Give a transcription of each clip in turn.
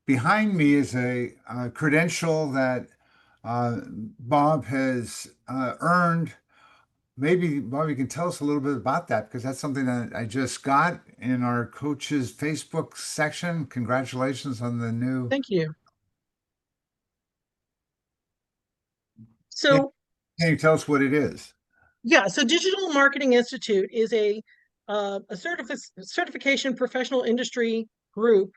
behind me is a credential that Bob has earned. Maybe, Bob, you can tell us a little bit about that because that's something that I just got in our coaches Facebook section. Congratulations on the new. Thank you. Can, So, can you tell us what it is? yeah, so Digital Marketing Institute is a certification professional industry group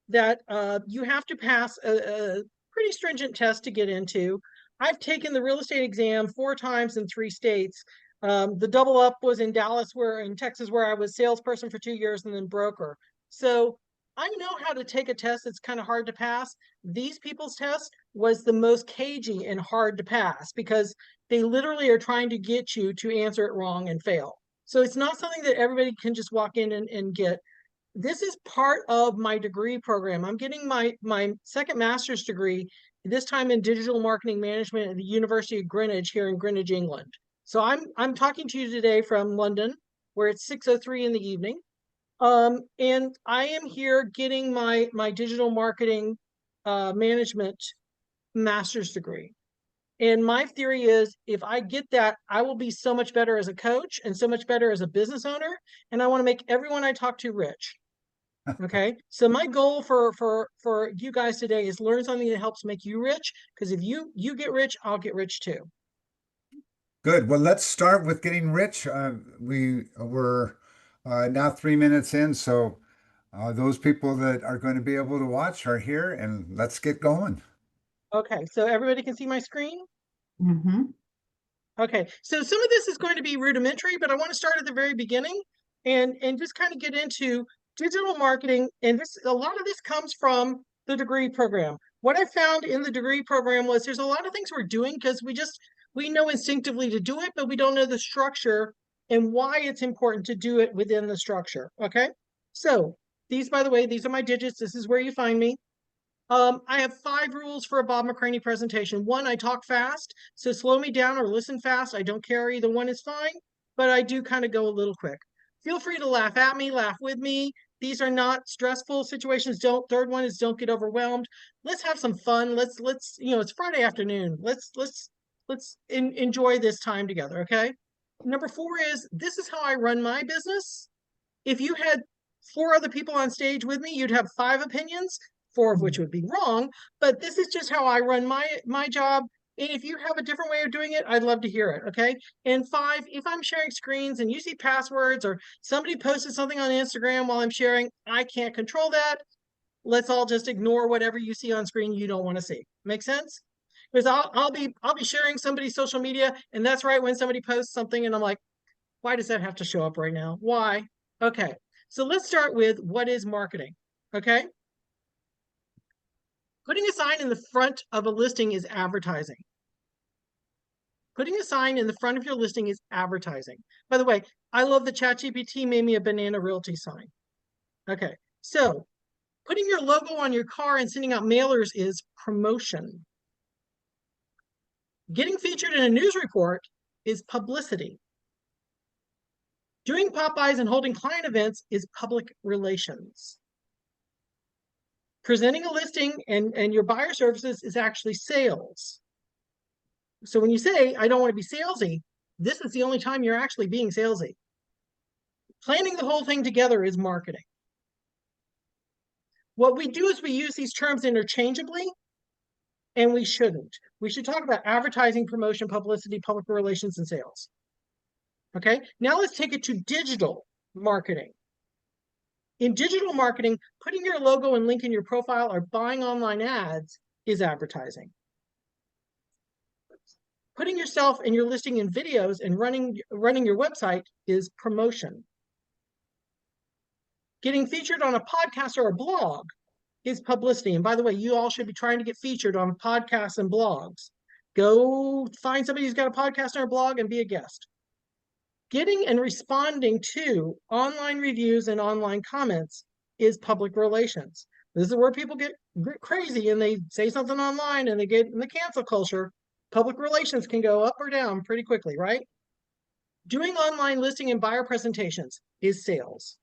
that you have to pass a pretty stringent test to get into. I've taken the real estate exam 4 times in 3 states. The double up was in Dallas, where in Texas, where I was salesperson for 2 years and then broker. So I know how to take a test that's kind of hard to pass. These people's test was the most cagey and hard to pass because they literally are trying to get you to answer it wrong and fail. So it's not something that everybody can just walk in and get. This is part of my degree program. I'm getting my second master's degree, this time in digital marketing management at the University of Greenwich here in Greenwich, England. So I'm talking to you today from London, where it's 6:03 in the evening. And I am here getting my digital marketing management master's degree. And my theory is if I get that, I will be so much better as a coach and so much better as a business owner. And I want to make everyone I talk to rich. Okay. So my goal for you guys today is learn something that helps make you rich. Because if you get rich, I'll get rich too. Good. Well, let's start with getting rich. We're now 3 minutes in, so those people that are going to be able to watch are here, and let's get going. Okay. So everybody can see my screen. Hmm. Okay, so some of this is going to be rudimentary, but I want to start at the very beginning and just kind of get into digital marketing. And this a lot of this comes from the degree program. What I found in the degree program was there's a lot of things we're doing because we know instinctively to do it, but we don't know the structure and why it's important to do it within the structure. Okay, so these, by the way, these are my digits. This is where you find me. I have 5 rules for a Bob McCranie presentation. One, I talk fast, so slow me down or listen fast. I don't care, either one is fine, but I do kind of go a little quick. Feel free to laugh at me, laugh with me. These are not stressful situations. Don't. Third one is don't get overwhelmed. Let's have some fun. Let's it's Friday afternoon. Let's enjoy this time together. Okay. Number 4 is this is how I run my business. If you had 4 other people on stage with me, you'd have 5 opinions, 4 of which would be wrong. But this is just how I run my job. And if you have a different way of doing it, I'd love to hear it. Okay. And 5, if I'm sharing screens and you see passwords or somebody posted something on Instagram while I'm sharing, I can't control that. Let's all just ignore whatever you see on screen you don't want to see. Make sense? Because I'll be sharing somebody's social media, and that's right when somebody posts something, and I'm like, why does that have to show up right now? Why? Okay. So let's start with what is marketing. Okay. Putting a sign in the front of a listing is advertising. Putting a sign in the front of your listing is advertising. By the way, I love that ChatGPT made me a banana realty sign. Okay. So putting your logo on your car and sending out mailers is promotion. Getting featured in a news report is publicity. Doing Popeyes and holding client events is public relations. Presenting a listing and your buyer services is actually sales. So when you say, I don't want to be salesy, this is the only time you're actually being salesy. Planning the whole thing together is marketing. What we do is we use these terms interchangeably, and we shouldn't. We should talk about advertising, promotion, publicity, public relations, and sales. Okay, now let's take it to digital marketing. In digital marketing, putting your logo and link in your profile or buying online ads is advertising. Putting yourself and your listing in videos and running your website is promotion. Getting featured on a podcast or a blog is publicity. And by the way, you all should be trying to get featured on podcasts and blogs. Go find somebody who's got a podcast or a blog and be a guest. Getting and responding to online reviews and online comments is public relations. This is where people get crazy and they say something online and they get in the cancel culture. Public relations can go up or down pretty quickly, right? Doing online listing and buyer presentations is sales.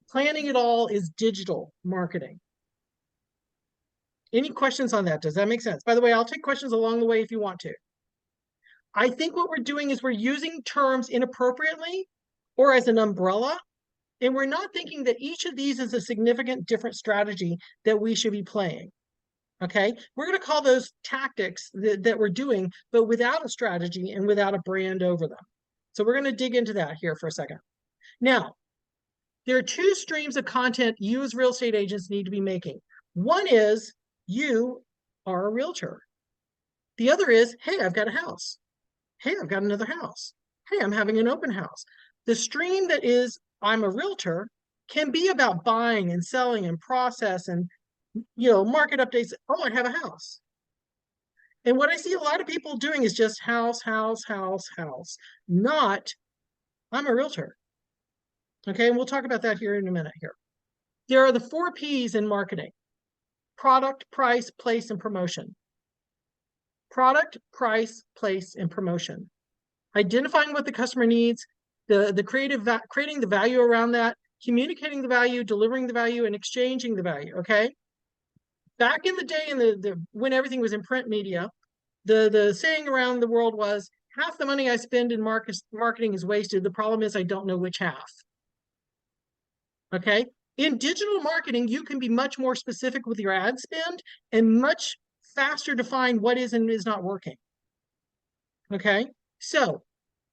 Planning it all is digital marketing. Any questions on that? Does that make sense? By the way, I'll take questions along the way if you want to. I think what we're doing is we're using terms inappropriately or as an umbrella, and we're not thinking that each of these is a significant different strategy that we should be playing. Okay, we're going to call those tactics that we're doing, but without a strategy and without a brand over them. So we're going to dig into that here for a second. Now, there are two streams of content you as real estate agents need to be making. One is you are a realtor. The other is, hey, I've got a house. Hey, I've got another house. Hey, I'm having an open house. The stream that is, I'm a realtor, can be about buying and selling and process and market updates. Oh, I have a house. And what I see a lot of people doing is just house, house, house, house, not I'm a realtor. Okay, and we'll talk about that here in a minute here. There are the 4 P's in marketing: product, price, place, and promotion. Product, price, place, and promotion. Identifying what the customer needs, the creating the value around that, communicating the value, delivering the value, and exchanging the value. Okay. Back in the day, when everything was in print media, the saying around the world was, half the money I spend in marketing is wasted. The problem is I don't know which half. Okay. In digital marketing, you can be much more specific with your ad spend and much faster define what is and is not working. Okay. So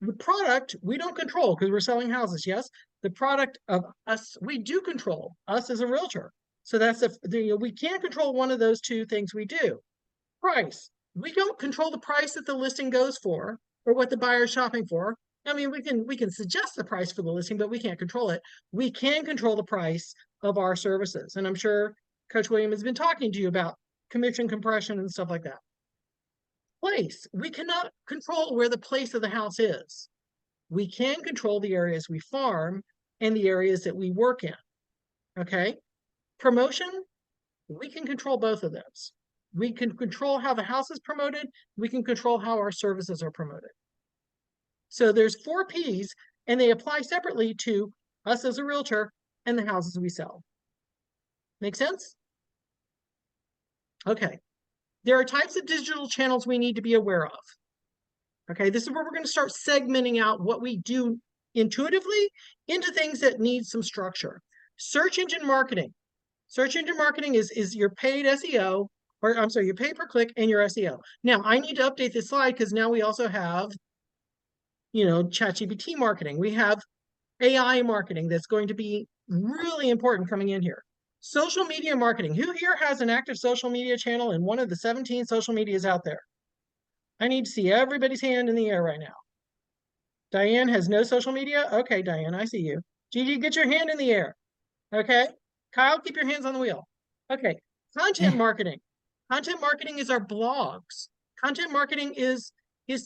the product we don't control because we're selling houses. Yes. The product of us, we do control, us as a realtor. So that's we can't control one of those two things we do. Price. We don't control the price that the listing goes for or what the buyer is shopping for. I mean, we can suggest the price for the listing, but we can't control it. We can control the price of our services. And I'm sure Coach William has been talking to you about commission compression and stuff like that. Place. We cannot control where the place of the house is. We can control the areas we farm and the areas that we work in. Okay. Promotion. We can control both of those. We can control how the house is promoted. We can control how our services are promoted. So there's 4 P's, and they apply separately to us as a realtor and the houses we sell. Make sense? Okay. There are types of digital channels we need to be aware of. Okay, this is where we're going to start segmenting out what we do intuitively into things that need some structure. Search engine marketing. Search engine marketing is your paid SEO, or I'm sorry, your pay per click and your SEO. Now, I need to update this slide because now we also have, ChatGPT marketing. We have AI marketing that's going to be really important coming in here. Social media marketing. Who here has an active social media channel in one of the 17 social medias out there? I need to see everybody's hand in the air right now. Diane has no social media? Okay, Diane, I see you. Gigi, get your hand in the air. Okay. Kyle, keep your hands on the wheel. Okay. Content marketing. Content marketing is our blogs. Content marketing is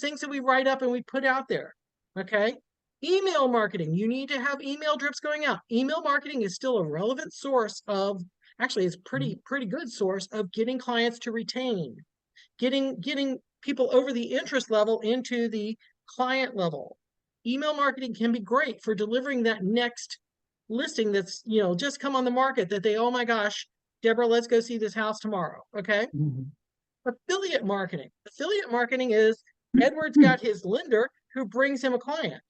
things that we write up and we put out there. Okay. Email marketing. You need to have email drips going out. Email marketing is still a relevant source of, actually, it's pretty good source of getting clients to retain, getting people over the interest level into the client level. Email marketing can be great for delivering that next listing that's just come on the market that they, oh my gosh, Deborah, let's go see this house tomorrow. Okay. Affiliate marketing. Affiliate marketing is Edward's got his lender who brings him a client.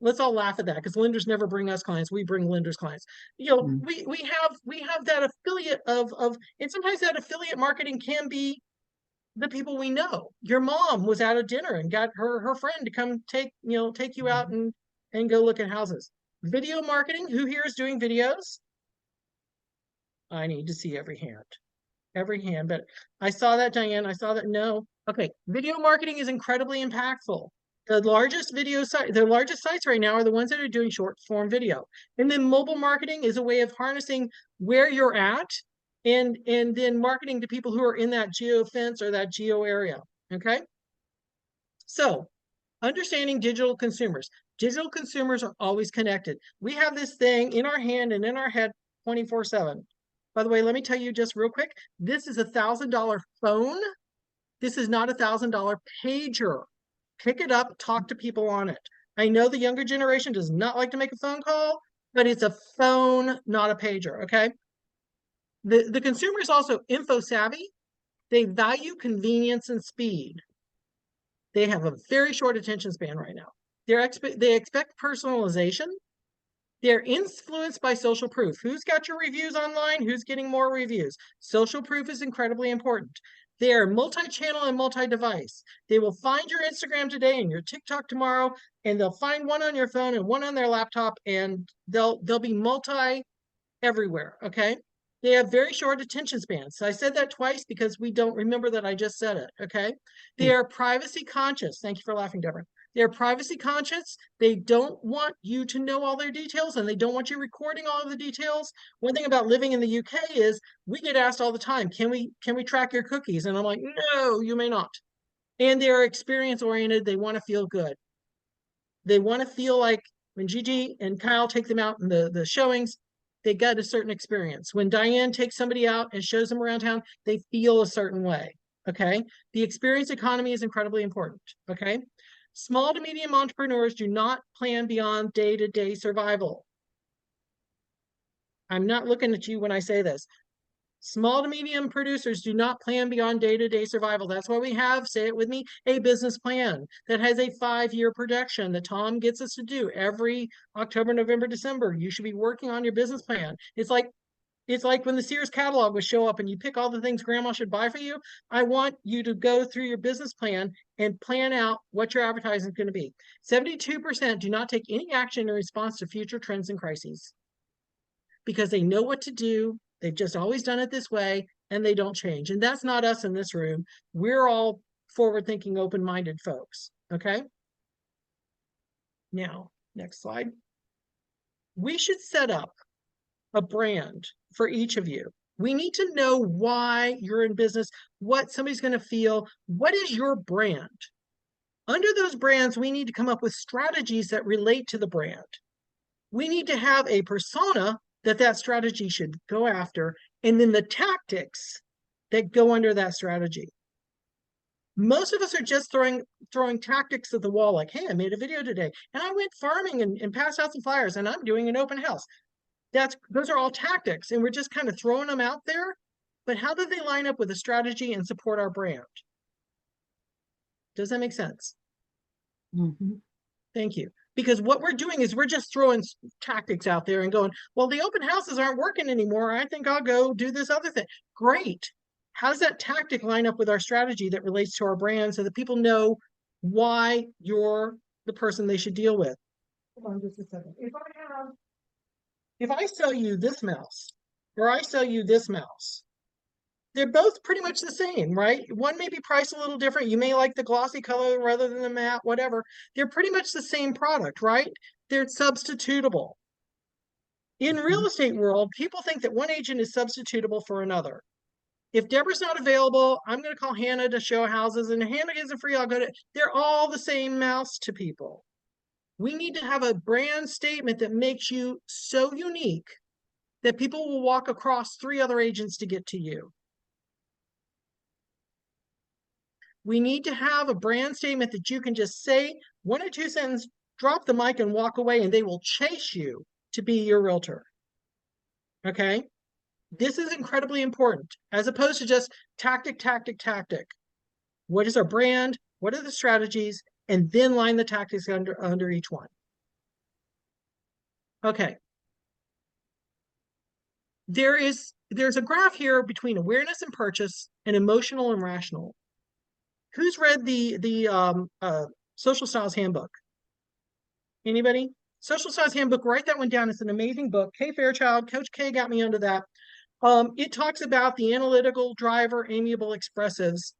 Let's all laugh at that because lenders never bring us clients. We bring lenders clients. We have that affiliate of and sometimes that affiliate marketing can be the people we know. Your mom was out at dinner and got her friend to come take you out and go look at houses. Video marketing. Who here is doing videos? I need to see every hand. But I saw that, Diane. I saw that. No. Okay. Video marketing is incredibly impactful. The largest sites right now are the ones that are doing short form video. And then mobile marketing is a way of harnessing where you're at and then marketing to people who are in that geo fence or that geo area. Okay. So understanding digital consumers. Digital consumers are always connected. We have this thing in our hand and in our head 24/7. By the way, let me tell you just real quick, this is $1,000 phone. This is not $1,000 pager. Pick it up, talk to people on it. I know the younger generation does not like to make a phone call, but it's a phone, not a pager, okay? The consumer is also info savvy. They value convenience and speed. They have a very short attention span right now. They expect personalization. They're influenced by social proof. Who's got your reviews online? Who's getting more reviews? Social proof is incredibly important. They are multi-channel and multi-device. They will find your Instagram today and your TikTok tomorrow, and they'll find one on your phone and one on their laptop, and they'll be multi everywhere. Okay. They have very short attention spans. So I said that twice because we don't remember that I just said it. Okay. They Okay. are privacy conscious. Thank you for laughing, Deborah. They're privacy conscious. They don't want you to know all their details, and they don't want you recording all of the details. One thing about living in the UK is we get asked all the time, can we track your cookies? And I'm like, no, you may not. And they're experience oriented. They want to feel good. They want to feel like when Gigi and Kyle take them out in the showings, they get a certain experience. When Diane takes somebody out and shows them around town, they feel a certain way. Okay. The experience economy is incredibly important. Okay. Small to medium entrepreneurs do not plan beyond day-to-day survival. I'm not looking at you when I say this. Small to medium producers do not plan beyond day-to-day survival. That's why we have, say it with me, a business plan that has a 5-year projection that Tom gets us to do every October, November, December. You should be working on your business plan. It's like when the Sears catalog would show up and you pick all the things grandma should buy for you. I want you to go through your business plan and plan out what your advertising is going to be. 72% do not take any action in response to future trends and crises because they know what to do. They've just always done it this way and they don't change. And that's not us in this room. We're all forward-thinking, open-minded folks. Okay. Now, next slide. We should set up a brand for each of you. We need to know why you're in business, what somebody's going to feel. What is your brand? Under those brands, we need to come up with strategies that relate to the brand. We need to have a persona that strategy should go after, and then the tactics that go under that strategy. Most of us are just throwing tactics at the wall, like, hey, I made a video today, and I went farming and passed out some flyers, and I'm doing an open house. Those are all tactics, and we're just kind of throwing them out there. But how do they line up with a strategy and support our brand? Does that make sense? Mm-hmm. Thank you. Because what we're doing is we're just throwing tactics out there and going, well, the open houses aren't working anymore. I think I'll go do this other thing. Great. How does that tactic line up with our strategy that relates to our brand so that people know why you're the person they should deal with? Hold on just a second. If I sell you this mouse or I sell you this mouse, they're both pretty much the same, right? One may be priced a little different. You may like the glossy color rather than the matte, whatever. They're pretty much the same product, right? They're substitutable. In real estate world, people think that one agent is substitutable for another. If Deborah's not available, I'm going to call Hannah to show houses, and Hannah isn't free, I'll go to, they're all the same mouse to people. We need to have a brand statement that makes you so unique that people will walk across 3 other agents to get to you. We need to have a brand statement that you can just say 1 or 2 sentences, drop the mic and walk away, and they will chase you to be your realtor. Okay? This is incredibly important, as opposed to just tactic, tactic, tactic. What is our brand? What are the strategies? And then line the tactics under each one. Okay. There's a graph here between awareness and purchase and emotional and rational. Who's read the Social Styles Handbook? Anybody? Social Styles Handbook, write that one down. It's an amazing book. Kay Fairchild, Coach K got me onto that. It talks about the analytical, driver, amiable, expressives.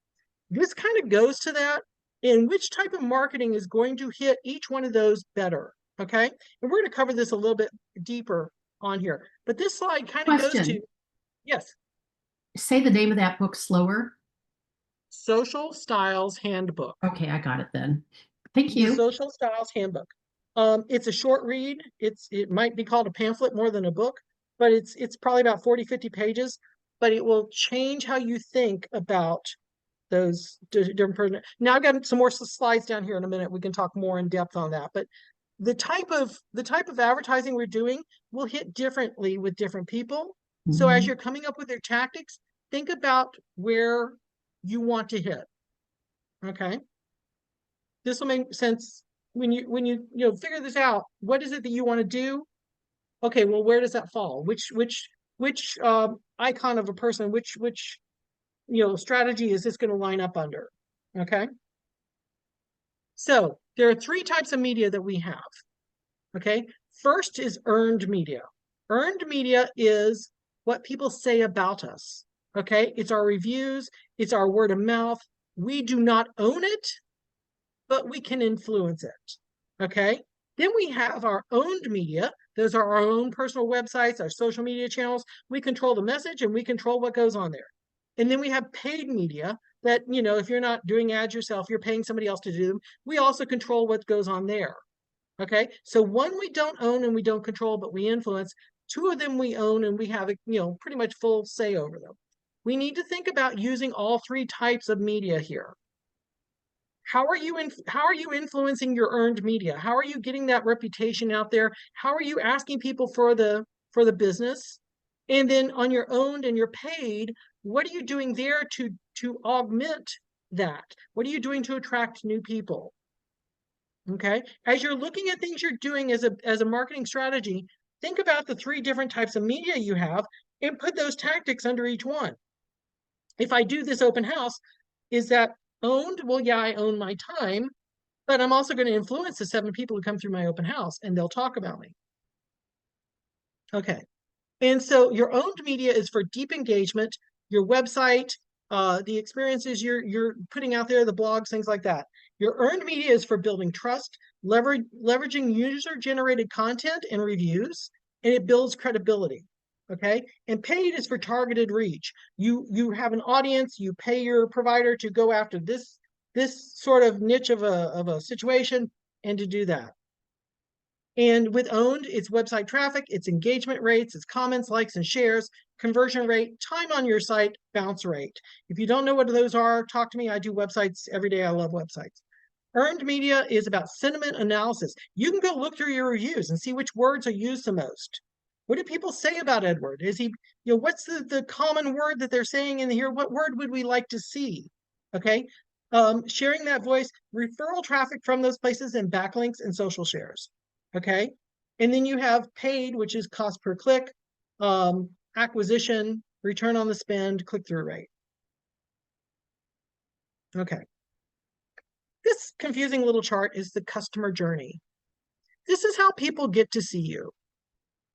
This kind of goes to that, and which type of marketing is going to hit each one of those better, okay? And we're going to cover this a little bit deeper on here. But this slide kind of goes to, yes. Say the name of that book slower. Social Styles Handbook. Okay, I got it then. Thank you. The Social Styles Handbook. It's a short read. It might be called a pamphlet more than a book, but it's probably about 40, 50 pages, but it will change how you think about those different. Now I've got some more slides down here in a minute. We can talk more in depth on that, but the type of advertising we're doing will hit differently with different people. So as Mhm. you're coming up with your tactics, think about where you want to hit. Okay. This will make sense when you figure this out. What is it that you want to do? Okay, well, where does that fall? Which icon of a person, which strategy is this going to line up under? Okay. So there are three types of media that we have. Okay. First is earned media. Earned media is what people say about us. Okay. It's our reviews, it's our word of mouth. We do not own it, but we can influence it. Okay. Then we have our owned media. Those are our own personal websites, our social media channels. We control the message and we control what goes on there. And then we have paid media that, if you're not doing ads yourself, you're paying somebody else to do them. We also control what goes on there. Okay. So one we don't own and we don't control, but we influence. Two of them we own and we have, pretty much full say over them. We need to think about using all three types of media here. How are you influencing your earned media? How are you getting that reputation out there? How are you asking people for the business? And then on your owned and your paid, what are you doing there to augment that? What are you doing to attract new people? Okay. As you're looking at things you're doing as a marketing strategy, think about the three different types of media you have and put those tactics under each one. If I do this open house, is that owned? Well, yeah, I own my time, but I'm also going to influence the 7 people who come through my open house and they'll talk about me. Okay. And so your owned media is for deep engagement, your website, the experiences you're putting out there, the blogs, things like that. Your earned media is for building trust, leveraging user-generated content and reviews, and it builds credibility. Okay. And paid is for targeted reach. You have an audience, you pay your provider to go after this sort of niche of a situation and to do that. And with owned, it's website traffic, it's engagement rates, it's comments, likes, and shares, conversion rate, time on your site, bounce rate. If you don't know what those are, talk to me. I do websites every day. I love websites. Earned media is about sentiment analysis. You can go look through your reviews and see which words are used the most. What do people say about Edward? Is he, what's the common word that they're saying in here? What word would we like to see? Okay. Sharing that voice, referral traffic from those places, and backlinks and social shares. Okay. And then you have paid, which is cost per click, acquisition, return on the spend, click-through rate. Okay. This confusing little chart is the customer journey. This is how people get to see you.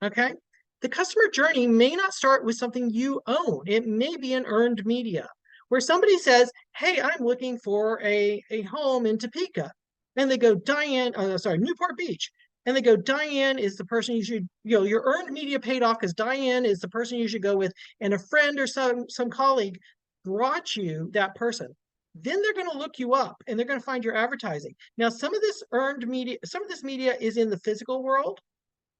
Okay. The customer journey may not start with something you own. It may be an earned media where somebody says, hey, I'm looking for a home in Topeka. And they go, Newport Beach. And they go, Diane is the person you should, your earned media paid off because Diane is the person you should go with. And a friend or some colleague brought you that person. Then they're going to look you up and they're going to find your advertising. Now, some of this earned media, some of this media is in the physical world.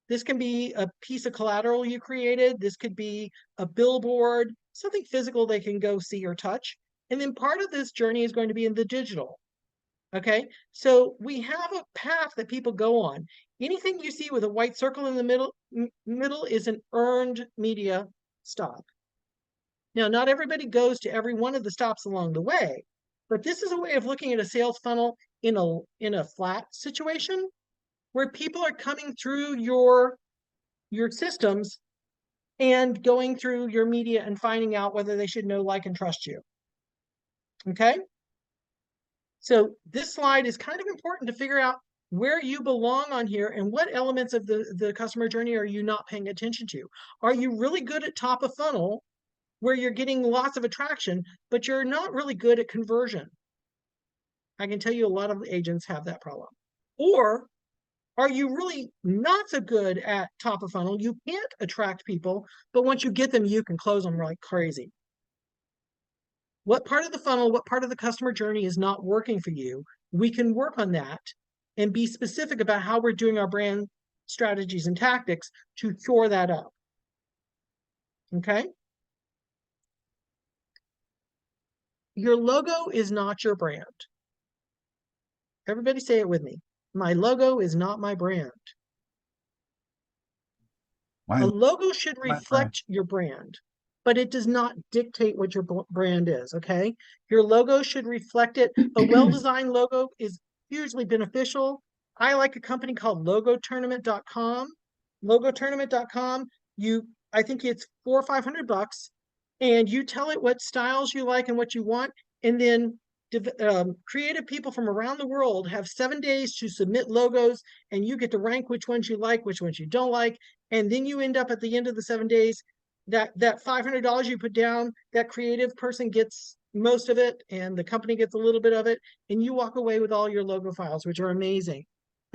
This can be a piece of collateral you created. This could be a billboard, something physical they can go see or touch. And then part of this journey is going to be in the digital. Okay, so we have a path that people go on. Anything you see with a white circle in the middle is an earned media stop. Now, not everybody goes to every one of the stops along the way, but this is a way of looking at a sales funnel in a flat situation where people are coming through your systems and going through your media and finding out whether they should know, like, and trust you. Okay. So this slide is kind of important to figure out where you belong on here and what elements of the customer journey are you not paying attention to. Are you really good at top of funnel where you're getting lots of attraction, but you're not really good at conversion? I can tell you a lot of agents have that problem. Or are you really not so good at top of funnel? You can't attract people, but once you get them, you can close them like crazy. What part of the funnel, what part of the customer journey is not working for you? We can work on that and be specific about how we're doing our brand strategies and tactics to shore that up. Okay? Your logo is not your brand. Everybody say it with me. My logo is not my brand. My A logo should my brand. reflect your brand, but it does not dictate what your brand is, okay? Your logo should reflect it. A well-designed logo is hugely beneficial. I like a company called logotournament.com. Logotournament.com, I think it's $400 or $500, and you tell it what styles you like and what you want, and then creative people from around the world have 7 days to submit logos, and you get to rank which ones you like, which ones you don't like, and then you end up at the end of the 7 days, that $500 you put down, that creative person gets most of it, and the company gets a little bit of it, and you walk away with all your logo files, which are amazing.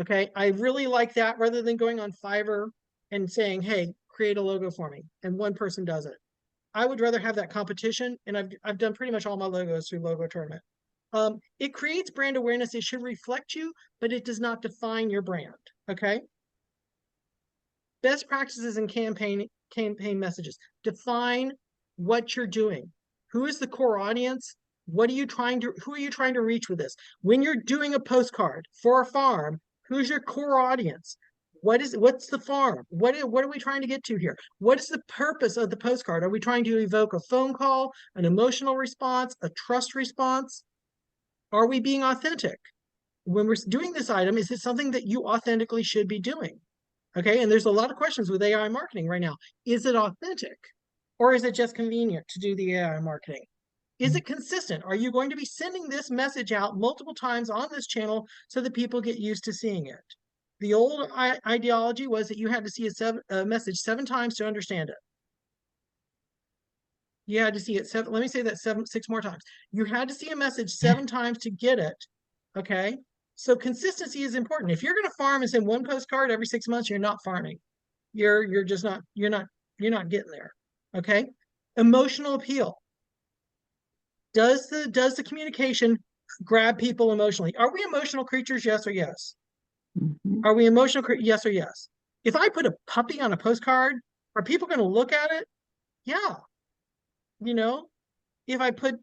Okay, I really like that, rather than going on Fiverr and saying, hey, create a logo for me, and one person does it. I would rather have that competition, and I've done pretty much all my logos through Logo Tournament. It creates brand awareness. It should reflect you, but it does not define your brand. Okay. Best practices in campaign messages. Define what you're doing. Who is the core audience? Who are you trying to reach with this? When you're doing a postcard for a farm, who's your core audience? What's the farm? What are we trying to get to here? What is the purpose of the postcard? Are we trying to evoke a phone call, an emotional response, a trust response? Are we being authentic? When we're doing this item, is it something that you authentically should be doing? Okay, and there's a lot of questions with AI marketing right now. Is it authentic? Or is it just convenient to do the AI marketing? Is it consistent? Are you going to be sending this message out multiple times on this channel so that people get used to seeing it? The old ideology was that you had to see a message 7 times to understand it. You had to see it let me say that 6 more times. You had to see a message 7 times to get it. Okay. So consistency is important. If you're going to farm and send one postcard every 6 months, you're not farming. You're just not, you're not getting there. Okay. Emotional appeal. Does the communication grab people emotionally? Are we emotional creatures? Yes or yes? Mhm. Are we emotional? Yes or yes? If I put a puppy on a postcard, are people going to look at it? Yeah. You know, if I put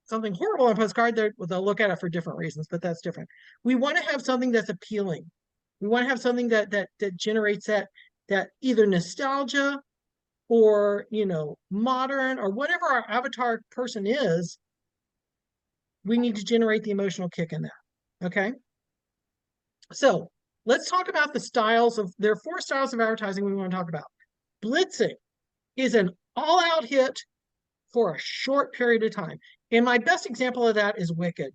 something horrible on a postcard, they'll look at it for different reasons, but that's different. We want to have something that's appealing. We want to have something that generates that either nostalgia or modern, or whatever our avatar person is. We need to generate the emotional kick in that. Okay. So let's talk about there are 4 styles of advertising we want to talk about. Blitzing is an all-out hit for a short period of time. And my best example of that is Wicked.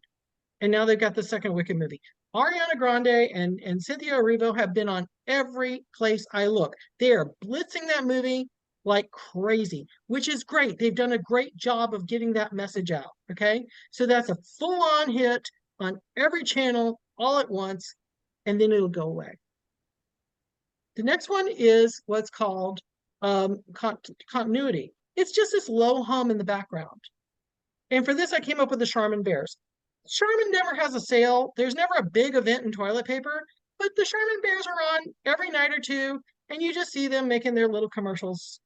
And now they've got the second Wicked movie. Ariana Grande and Cynthia Erivo have been on every place I look. They are blitzing that movie like crazy, which is great. They've done a great job of getting that message out. Okay. So that's a full-on hit on every channel all at once, and then it'll go away. The next one is what's called continuity. It's just this low hum in the background. And for this, I came up with the Charmin Bears. Charmin never has a sale. There's never a big event in toilet paper, but the Charmin Bears are on every night or two, and you just see them making their little commercials.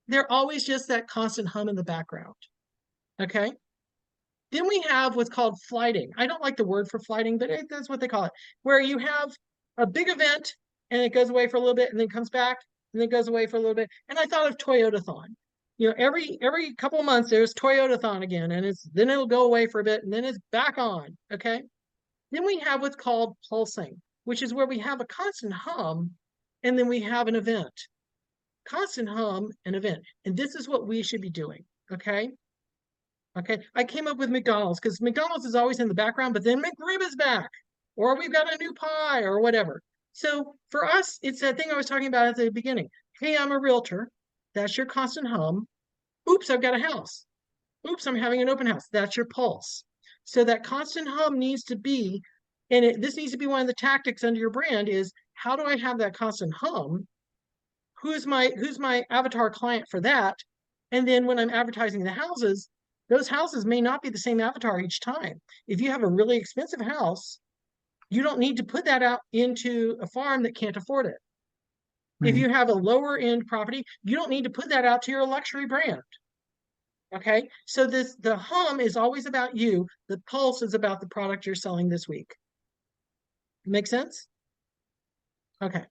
They're always just that constant hum in the background. Okay. Then we have what's called flighting. I don't like the word for flighting, but that's what they call it, where you have a big event and it goes away for a little bit and then comes back and then goes away for a little bit. And I thought of Toyotathon. Every couple of months there's Toyotathon again, and then it'll go away for a bit and then it's back on. Okay. Then we have what's called pulsing, which is where we have a constant hum and then we have an event. Constant hum and event. And this is what we should be doing. Okay. Okay, I came up with McDonald's because McDonald's is always in the background, but then McRib is back, or we've got a new pie, or whatever. So for us, it's that thing I was talking about at the beginning. Hey, I'm a realtor. That's your constant hum. Oops, I've got a house. Oops, I'm having an open house. That's your pulse. So that constant hum needs to be, and this needs to be one of the tactics under your brand is, how do I have that constant hum? Who's my avatar client for that? And then when I'm advertising the houses, those houses may not be the same avatar each time. If you have a really expensive house, you don't need to put that out into a farm that can't afford it. Right. If you have a lower end property, you don't need to put that out to your luxury brand. Okay. So the hum is always about you. The pulse is about the product you're selling this week. Make sense? Okay.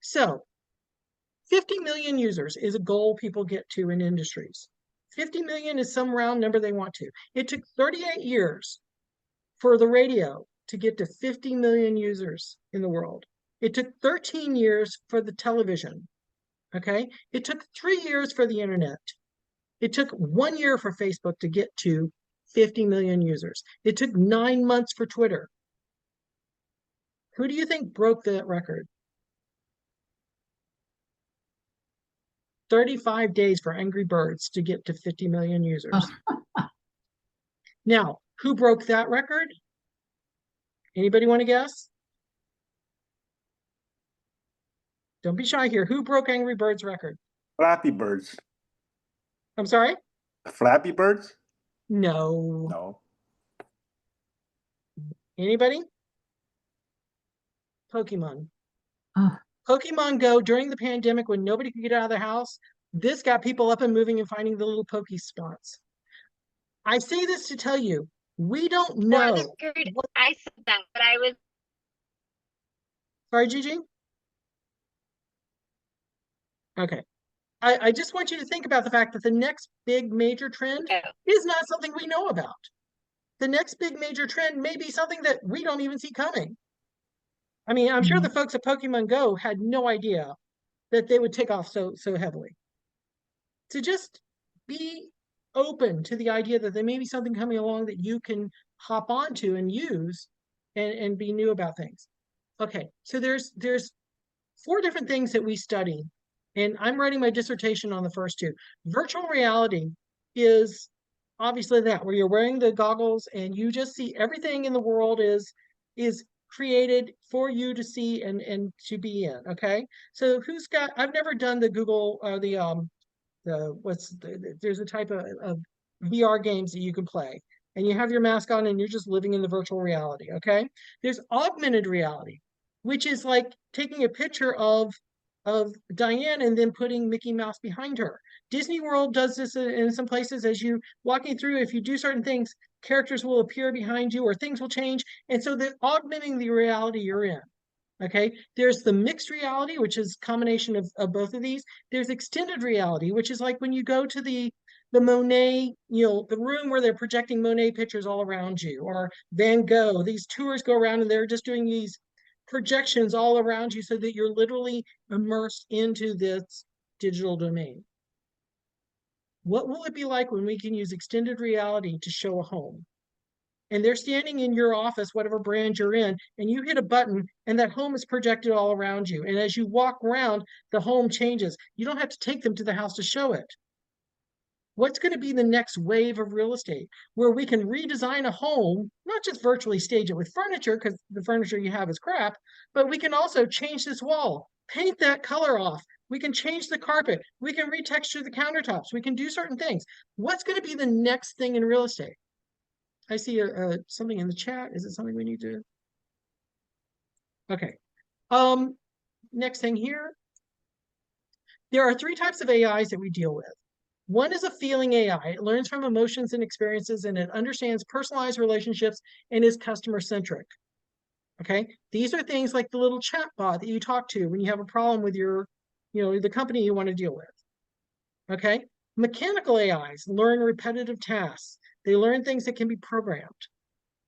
So 50 million users is a goal people get to in industries. 50 million is some round number they want to. It took 38 years for the radio to get to 50 million users in the world. It took 13 years for the television. Okay. It took 3 years for the internet. It took 1 year for Facebook to get to 50 million users. It took 9 months for Twitter. Who do you think broke that record? 35 days for Angry Birds to get to 50 million users. Now, who broke that record? Anybody want to guess? Don't be shy here. Who broke Angry Birds' record? Flappy Birds. I'm sorry? Flappy Birds? No. No. Anybody? Pokemon. Oh, Pokemon Go during the pandemic when nobody could get out of their house. This got people up and moving and finding the little Poke spots. I say this to tell you, we don't know. I said that, but I was. Sorry, Gigi? Okay. I just want you to think about the fact that the next big major trend is not something we know about. The next big major trend may be something that we don't even see coming. I mean, I'm sure the folks at Pokemon Go had no idea that they would take off so heavily. To just be open to the idea that there may be something coming along that you can hop onto and use and be new about things. Okay, so there's 4 different things that we study, and I'm writing my dissertation on the first 2. Virtual reality is obviously that, where you're wearing the goggles and you just see everything in the world is created for you to see and to be in. Okay, so I've never done the Google there's a type of VR games that you can play, and you have your mask on and you're just living in the virtual reality. Okay, there's augmented reality, which is like taking a picture of Diane and then putting Mickey Mouse behind her. Disney World does this in some places. As you walking through, if you do certain things, characters will appear behind you or things will change, and so they're augmenting the reality you're in. Okay, there's the mixed reality, which is a combination of both of these. There's extended reality, which is like when you go to the Monet, the room where they're projecting Monet pictures all around you, or Van Gogh. These tours go around and they're just doing these projections all around you so that you're literally immersed into this digital domain. What will it be like when we can use extended reality to show a home? And they're standing in your office, whatever brand you're in, and you hit a button and that home is projected all around you. And as you walk around, the home changes. You don't have to take them to the house to show it. What's going to be the next wave of real estate where we can redesign a home, not just virtually stage it with furniture because the furniture you have is crap, but we can also change this wall, paint that color off. We can change the carpet. We can retexture the countertops. We can do certain things. What's going to be the next thing in real estate? I see something in the chat. Is it something we need to? Okay. Next thing here. There are 3 types of AIs that we deal with. One is a feeling AI. It learns from emotions and experiences, and it understands personalized relationships and is customer-centric. Okay. These are things like the little chat bot that you talk to when you have a problem with your, the company you want to deal with. Okay. Mechanical AIs learn repetitive tasks. They learn things that can be programmed.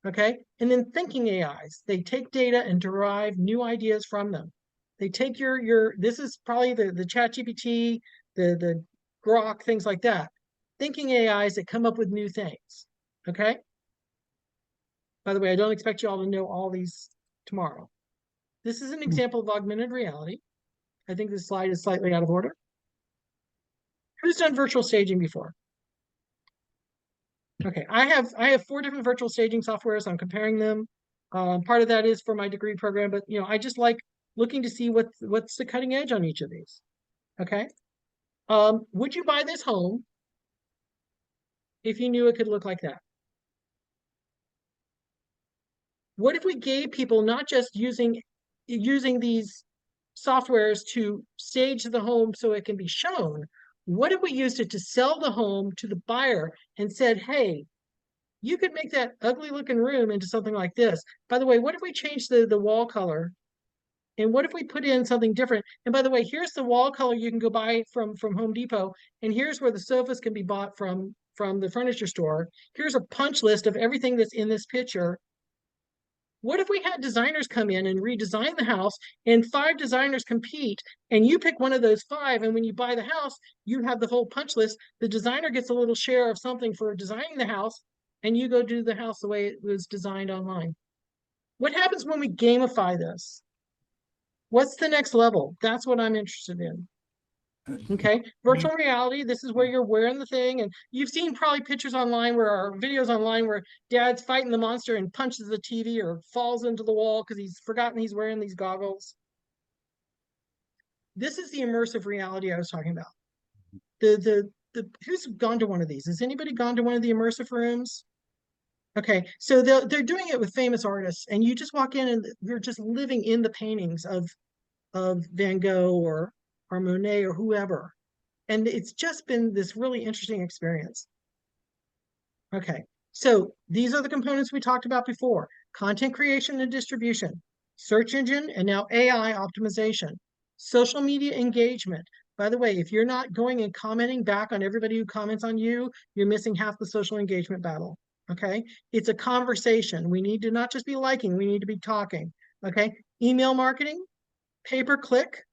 Okay. And then thinking AIs, they take data and derive new ideas from them. They take this is probably the ChatGPT, the Grok, things like that. Thinking AIs that come up with new things. Okay. By the way, I don't expect you all to know all these tomorrow. This is an example of augmented reality. I think this slide is slightly out of order. Who's done virtual staging before? Okay, I have 4 different virtual staging softwares. I'm comparing them. Part of that is for my degree program, but I just like looking to see what's the cutting edge on each of these. Okay. Would you buy this home if you knew it could look like that? What if we gave people not just using these softwares to stage the home so it can be shown? What if we used it to sell the home to the buyer and said, hey, you could make that ugly looking room into something like this. By the way, what if we changed the wall color And what if we put in something different? And by the way, here's the wall color you can go buy from Home Depot. And here's where the sofas can be bought from the furniture store. Here's a punch list of everything that's in this picture. What if we had designers come in and redesign the house and 5 designers compete and you pick one of those 5, and when you buy the house, you have the whole punch list. The designer gets a little share of something for designing the house and you go do the house the way it was designed online. What happens when we gamify this? What's the next level? That's what I'm interested in. Okay, virtual reality, this is where you're wearing the thing, and you've seen probably pictures online or videos online where dad's fighting the monster and punches the TV or falls into the wall because he's forgotten he's wearing these goggles. This is the immersive reality I was talking about. Who's gone to one of these? Has anybody gone to one of the immersive rooms? Okay, so they're doing it with famous artists, and you just walk in and you're just living in the paintings of Van Gogh or Monet or whoever. And it's just been this really interesting experience. Okay, so these are the components we talked about before: content creation and distribution, search engine, and now AI optimization, social media engagement. By the way, if you're not going and commenting back on everybody who comments on you, you're missing half the social engagement battle. Okay, it's a conversation. We need to not just be liking, we need to be talking. Okay, email marketing, pay-per-click,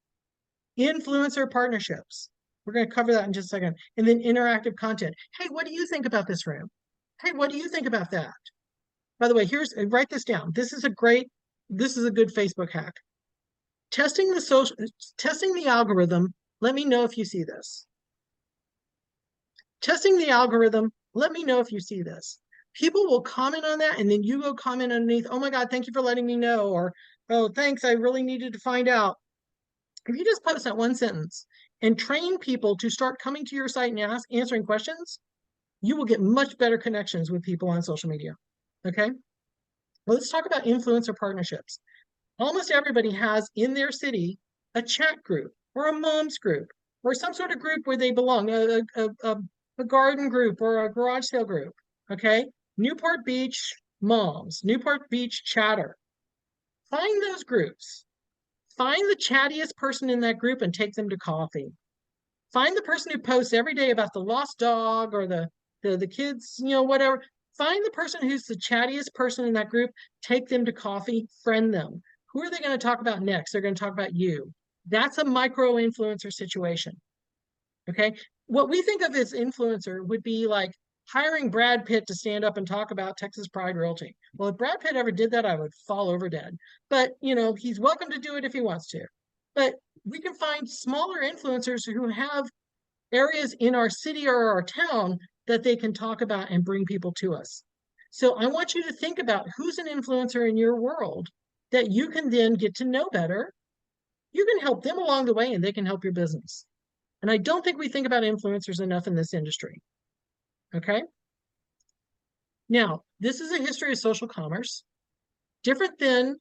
influencer partnerships. We're going to cover that in just a second. And then interactive content. Hey, what do you think about this room? Hey, what do you think about that? By the way, write this down. This is a good Facebook hack. Testing the algorithm. Let me know if you see this. Testing the algorithm. Let me know if you see this. People will comment on that, and then you go comment underneath, oh my God, thank you for letting me know, or, oh, thanks, I really needed to find out. If you just post that one sentence and train people to start coming to your site and answering questions, you will get much better connections with people on social media. Okay? Well, let's talk about influencer partnerships. Almost everybody has in their city a chat group or a mom's group or some sort of group where they belong, a garden group or a garage sale group. Okay? Newport Beach moms, Newport Beach chatter. Find those groups. Find the chattiest person in that group and take them to coffee. Find the person who posts every day about the lost dog or the kids, whatever. Find the person who's the chattiest person in that group, take them to coffee, friend them. Who are they going to talk about next? They're going to talk about you. That's a micro influencer situation. Okay. What we think of as influencer would be like hiring Brad Pitt to stand up and talk about Texas Pride Realty. Well, if Brad Pitt ever did that, I would fall over dead. But, he's welcome to do it if he wants to. But we can find smaller influencers who have areas in our city or our town that they can talk about and bring people to us. So I want you to think about who's an influencer in your world that you can then get to know better. You can help them along the way and they can help your business. And I don't think we think about influencers enough in this industry. Okay. Now, this is a history of social commerce, different than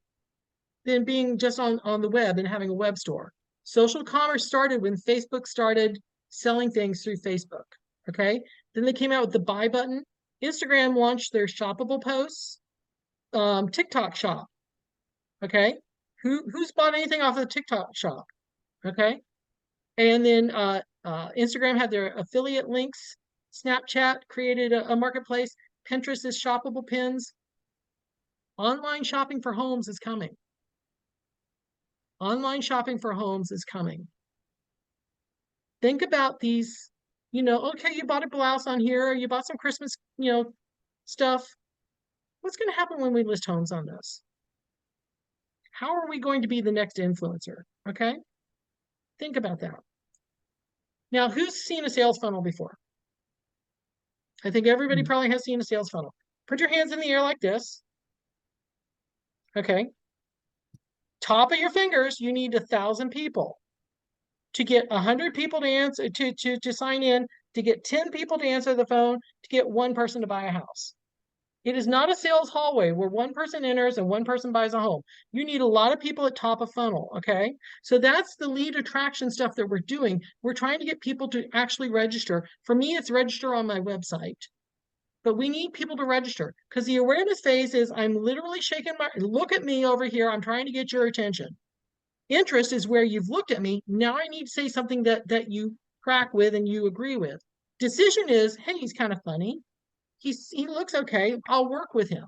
being just on the web and having a web store. Social commerce started when Facebook started selling things through Facebook. Okay. Then they came out with the buy button. Instagram launched their shoppable posts. TikTok shop. Okay. Who's bought anything off of the TikTok shop? Okay. And then Instagram had their affiliate links. Snapchat created a marketplace. Pinterest is shoppable pins. Online shopping for homes is coming. Online shopping for homes is coming. Think about these, okay, you bought a blouse on here, or you bought some Christmas, stuff. What's going to happen when we list homes on this? How are we going to be the next influencer? Okay. Think about that. Now, who's seen a sales funnel before? I think everybody probably has seen a sales funnel. Put your hands in the air like this. Okay. Top of your fingers, you need 1,000 people. To get 100 people to answer to sign in, to get 10 people to answer the phone, to get one person to buy a house. It is not a sales hallway where one person enters and one person buys a home. You need a lot of people at top of funnel, okay? So that's the lead attraction stuff that we're doing. We're trying to get people to actually register. For me, it's register on my website. But we need people to register because the awareness phase is I'm literally shaking look at me over here. I'm trying to get your attention. Interest is where you've looked at me. Now I need to say something that you crack with and you agree with. Decision is, hey, he's kind of funny. He looks okay. I'll work with him.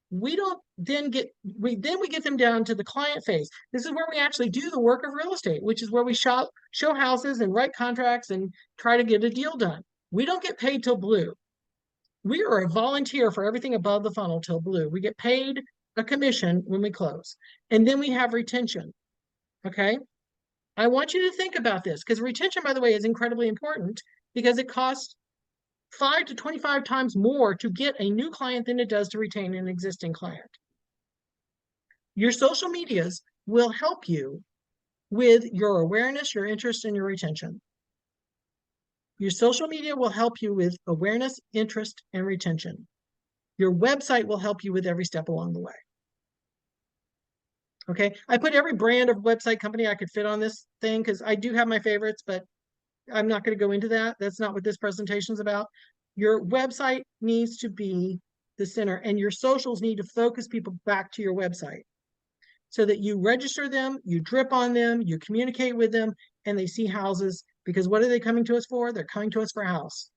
We don't then get we get them down to the client phase. This is where we actually do the work of real estate, which is where we show houses and write contracts and try to get a deal done. We don't get paid till blue. We are a volunteer for everything above the funnel till blue. We get paid a commission when we close. And then we have retention. Okay. I want you to think about this because retention, by the way, is incredibly important because it costs 5 to 25 times more to get a new client than it does to retain an existing client. Your social medias will help you with your awareness, your interest, and your retention. Your social media will help you with awareness, interest, and retention. Your website will help you with every step along the way. Okay, I put every brand of website company I could fit on this thing because I do have my favorites, but I'm not going to go into that. That's not what this presentation is about. Your website needs to be the center, and your socials need to focus people back to your website so that you register them, you drip on them, you communicate with them, and they see houses. Because what are they coming to us for? They're coming to us for a house.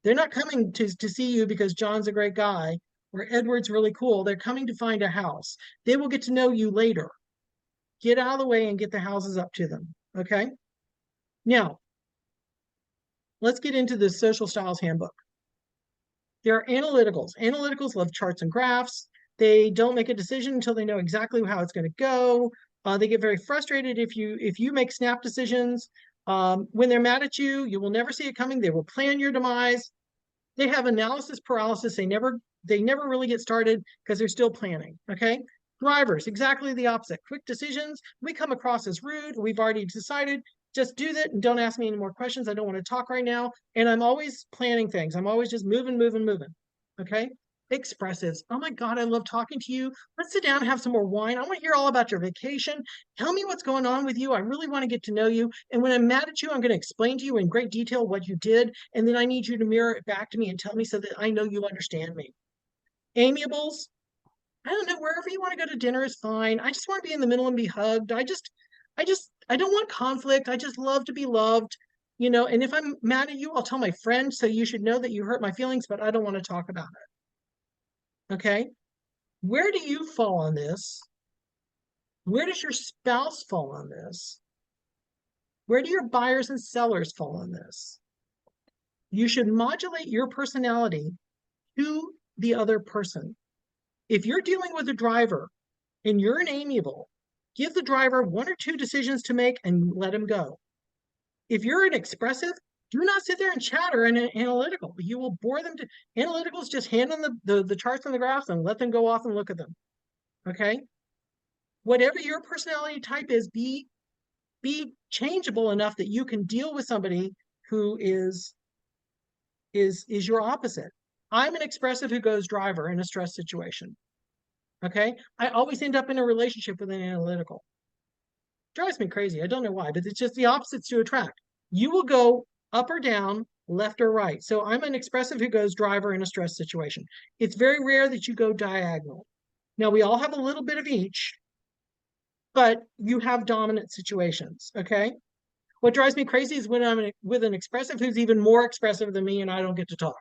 They're not coming to see you because John's a great guy or Edward's really cool. They're coming to find a house. They will get to know you later. Get out of the way and get the houses up to them. Okay. Now, let's get into the social styles handbook. There are analyticals. Analyticals love charts and graphs. They don't make a decision until they know exactly how it's going to go. They get very frustrated if you make snap decisions. When they're mad at you, you will never see it coming. They will plan your demise. They have analysis paralysis. They never really get started because they're still planning. Okay. Drivers, exactly the opposite. Quick decisions. We come across as rude. We've already decided. Just do that and don't ask me any more questions. I don't want to talk right now. And I'm always planning things. I'm always just moving. Okay. Expressives. Oh my God, I love talking to you. Let's sit down and have some more wine. I want to hear all about your vacation. Tell me what's going on with you. I really want to get to know you. And when I'm mad at you, I'm going to explain to you in great detail what you did. And then I need you to mirror it back to me and tell me so that I know you understand me. Amiables. I don't know, wherever you want to go to dinner is fine. I just want to be in the middle and be hugged. I don't want conflict. I just love to be loved, and if I'm mad at you, I'll tell my friend, so you should know that you hurt my feelings, but I don't want to talk about it. Okay. Where do you fall on this? Where does your spouse fall on this? Where do your buyers and sellers fall on this? You should modulate your personality to the other person. If you're dealing with a driver and you're an amiable, give the driver 1 or 2 decisions to make and let him go. If you're an expressive, do not sit there and chatter in an analytical. You will bore them to analyticals. Just hand them the charts and the graphs and let them go off and look at them. Okay. Whatever your personality type is, be changeable enough that you can deal with somebody who is your opposite. I'm an expressive who goes driver in a stress situation. Okay. I always end up in a relationship with an analytical. Drives me crazy. I don't know why, but it's just the opposites to attract. You will go up or down, left or right. So I'm an expressive who goes driver in a stress situation. It's very rare that you go diagonal. Now, we all have a little bit of each, but you have dominant situations. Okay. What drives me crazy is when I'm with an expressive who's even more expressive than me and I don't get to talk.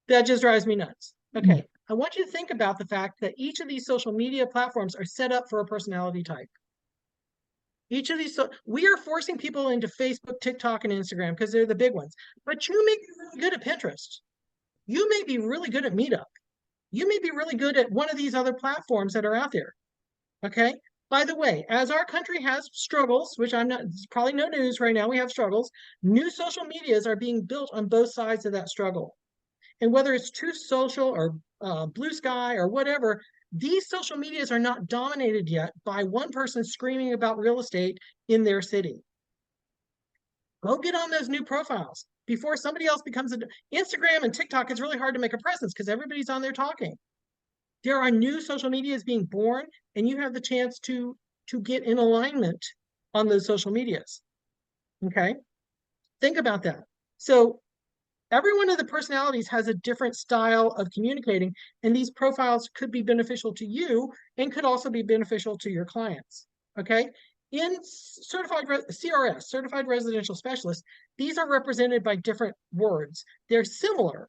That just drives me nuts. Okay. I want you to think about the fact that each of these social media platforms are set up for a personality type. Each of these, we are forcing people into Facebook, TikTok, and Instagram because they're the big ones. But you may be really good at Pinterest. You may be really good at Meetup. You may be really good at one of these other platforms that are out there. Okay. By the way, as our country has struggles, which it's probably no news right now, we have struggles. New social medias are being built on both sides of that struggle. And whether it's Truth Social or Blue Sky or whatever, these social medias are not dominated yet by one person screaming about real estate in their city. Go get on those new profiles before somebody else becomes Instagram and TikTok. It's really hard to make a presence because everybody's on there talking. There are new social medias being born, and you have the chance to get in alignment on those social medias. Okay, think about that. So every one of the personalities has a different style of communicating, and these profiles could be beneficial to you and could also be beneficial to your clients. Okay. In CRS, certified residential specialists, these are represented by different words. They're similar.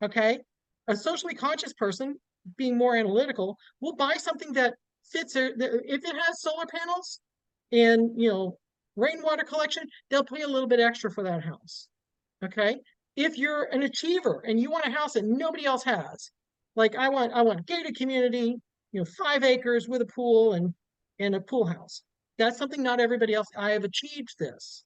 Okay. A socially conscious person, being more analytical, will buy something that fits their, if it has solar panels and, rainwater collection, they'll pay a little bit extra for that house. Okay. If you're an achiever and you want a house that nobody else has, like I want gated community, 5 acres with a pool and a pool house. That's something not everybody else. I have achieved this.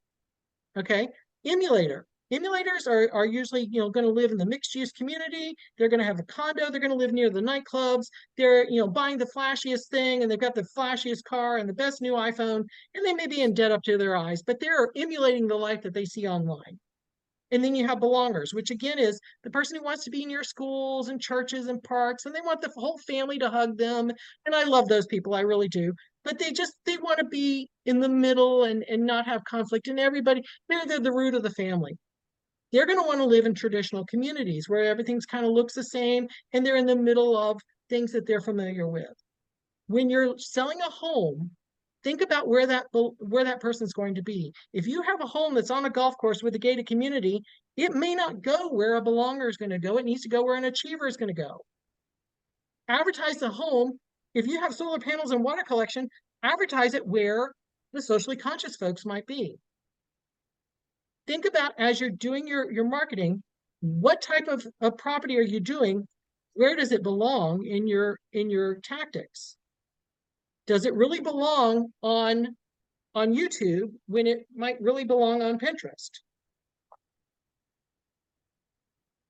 Okay. Emulators are usually, going to live in the mixed use community. They're going to have a condo. They're going to live near the nightclubs. They're, buying the flashiest thing and they've got the flashiest car and the best new iPhone, and they may be in debt up to their eyes, but they're emulating the life that they see online. And then you have belongers, which again is the person who wants to be near schools and churches and parks, and they want the whole family to hug them. And I love those people, I really do. But they want to be in the middle and not have conflict. And everybody, they're the root of the family. They're going to want to live in traditional communities where everything's kind of looks the same and they're in the middle of things that they're familiar with. When you're selling a home, think about where that person's going to be. If you have a home that's on a golf course with a gated community, it may not go where a belonger is going to go. It needs to go where an achiever is going to go. Advertise the home. If you have solar panels and water collection, advertise it where the socially conscious folks might be. Think about, as you're doing your marketing, what type of property are you doing? Where does it belong in your tactics? Does it really belong on YouTube when it might really belong on Pinterest?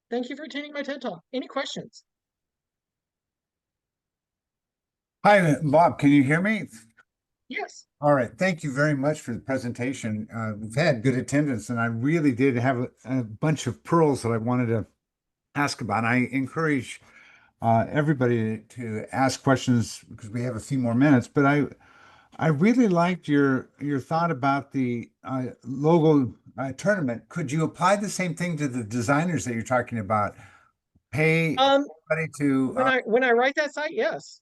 Thank you for attending my TED Talk. Any questions? Hi, Bob, can you hear me? Yes. All right, thank you very much for the presentation. We've had good attendance, and I really did have a bunch of pearls that I wanted to ask about. I encourage everybody to ask questions because we have a few more minutes, but I really liked your thought about the logo tournament. Could you apply the same thing to the designers that you're talking about? Pay somebody to When I write that site, yes.